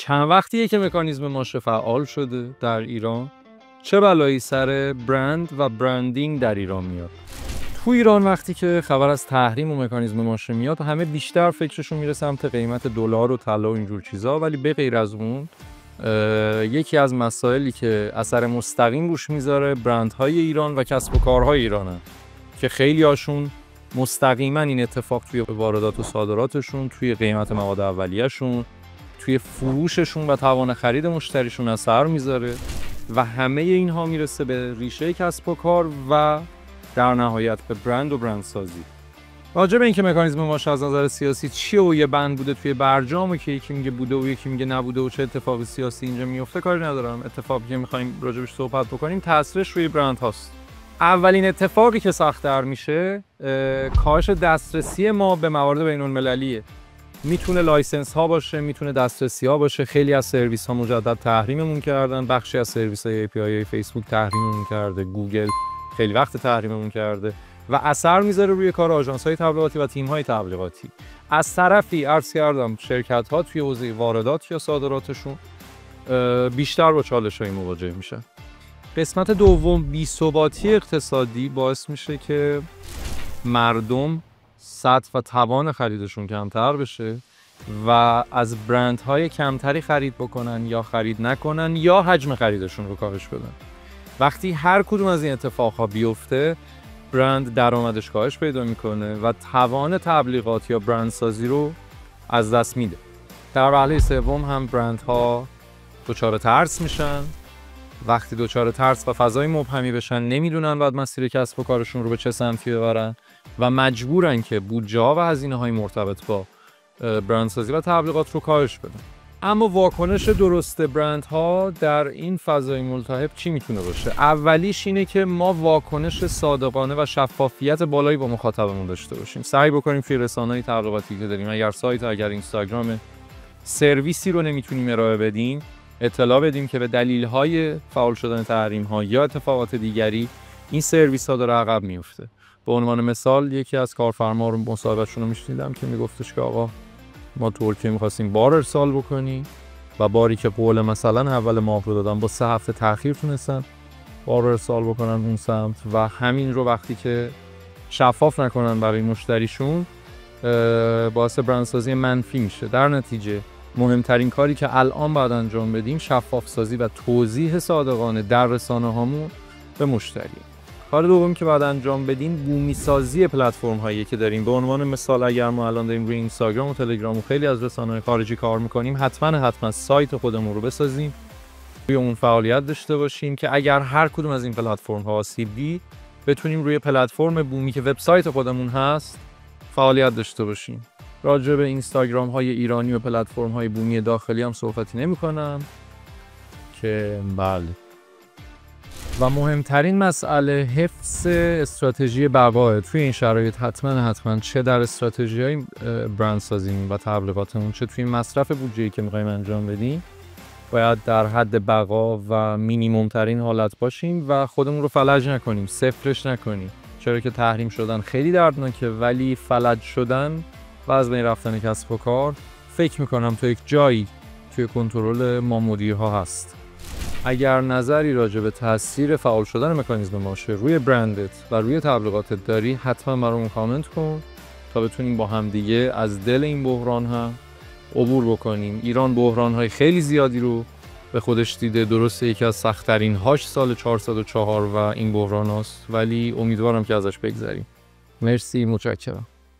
چند وقتیه که مکانیزم ماشه فعال شده در ایران. چه بلایی سر برند و برندینگ در ایران میاد؟ تو ایران وقتی که خبر از تحریم و مکانیزم ماشه میاد همه بیشتر فکرشون میره سمت قیمت دلار و طلا و اینجور چیزا، ولی به غیر از اون یکی از مسائلی که اثر مستقیم روش میذاره برندهای ایران و کسب و کارهای ایرانن که خیلی هاشون مستقیما این اتفاق توی واردات و صادراتشون، توی قیمت مواد اولیه‌شون، توی فروششون و توان خرید مشتریشون اثر میذاره و همه اینها میرسه به ریشه کسب و کار و در نهایت به برند و برندسازی. راجع به اینکه مکانیزم ماشه از نظر سیاسی چیه و یه بند بوده توی برجام و که یکی میگه بوده و یکی میگه نبوده و چه اتفاقی سیاسی اینجا میفته کاری ندارم. اتفاقی که میخوایم راجعش صحبت بکنیم تاثیرش روی برند هاست. اولین اتفاقی که سخت‌تر میشه کاهش دسترسی ما به موارد بین‌المللیه. میتونه لایسنس ها باشه، میتونه دسترسی ها باشه. خیلی از سرویس ها مجدد تحریممون کردن، بخشی از سرویس های API فیسبوک تحریممون کرده، گوگل خیلی وقت تحریممون کرده و اثر میذاره روی کار آژانس های تبلیغاتی و تیم های تبلیغاتی. از طرفی عرض کردم شرکت ها توی حوزه واردات یا صادراتشون بیشتر با چالش های مواجه میشن. قسمت دوم، بی‌ثباتی اقتصادی باعث میشه که مردم سطح و توان خریدشون کمتر بشه و از برندهای کمتری خرید بکنن یا خرید نکنن یا حجم خریدشون رو کاهش بدن. وقتی هر کدوم از این اتفاقها بیفته برند درآمدش کاهش پیدا میکنه و توان تبلیغات یا برندسازی رو از دست میده. در وهله سوم هم برندها دچار ترس میشن. وقتی دچار ترس و فضای مبهمی بشن نمیدونن بعد مسیر کسب و کارشون رو به چه سمتی ببرن و مجبورن که بودجه‌ها و هزینه‌های مرتبط با برندسازی و تبلیغات رو کاهش بدن. اما واکنش درست برندها در این فضای ملتهب چی میتونه باشه؟ اولیش اینه که ما واکنش صادقانه و شفافیت بالایی با مخاطبمون داشته باشیم. سعی بکنیم توی رسانه‌های تبلیغاتی که داریم، اگر سایت، اگر اینستاگرام، سرویسی رو نمیتونیم ارائه بدیم، اطلاع بدیم که به دلیل‌های فعال شدن تحریم‌ها یا اتفاقات دیگری این سرویس‌ها داره عقب میفته. به عنوان مثال یکی از کارفرما رو مصاحبهشون رو میشنیدم که میگفتش که آقا ما ترکیه می‌خواستیم بار ارسال بکنیم و باری که قول مثلا اول ماه رو دادن با 3 هفته تأخیر تونستن بار ارسال بکنن اون سمت و همین رو وقتی که شفاف نکنن برای مشتریشون باعث برندسازی منفی میشه. در نتیجه مهمترین کاری که الان باید انجام بدیم شفاف سازی و توضیح صادقانه در رسانه‌هامون به مشتری. کار دومی که باید انجام بدیم بومی سازی پلتفرم هایی که داریم. به عنوان مثال اگر ما الان داریم روی اینستاگرام و تلگرام و خیلی از رسانه‌های خارجی کار می‌کنیم، حتما سایت خودمون رو بسازیم، روی اون فعالیت داشته باشیم که اگر هر کدوم از این پلتفرم ها آسیب دید بتونیم روی پلتفرم بومی که وبسایت خودمون هست فعالیت داشته باشیم. راجع به اینستاگرام های ایرانی و پلتفرم های بومی داخلی هم صحبتی نمی‌کنم که بله. و مهمترین مسئله حفظ استراتژی بقا توی این شرایط. حتما چه در استراتژی‌های برندسازی و تبلیغاتمون چه توی مصرف بودجه‌ای که می‌خوایم انجام بدیم باید در حد بقا و مینیمم ترین حالت باشیم و خودمون رو فلج نکنیم، صفرش نکنیم. چرا که تحریم شدن خیلی دردناکه ولی فلج شدن و از بین رفتن کسب و کار فکر می‌کنم تا یک جایی توی کنترل ما مدیرها هست. اگر نظری راجع به تاثیر فعال شدن مکانیزم ماشه روی برندت و روی تبلیغاتت داری حتما برامون کامنت کن تا بتونیم با هم دیگه از دل این بحران هم عبور بکنیم. ایران بحران‌های خیلی زیادی رو به خودش دیده. درسته یکی از سخت‌ترین هاش سال 404 و این بحران هاست ولی امیدوارم که ازش بگذریم. مرسی، متشکرم.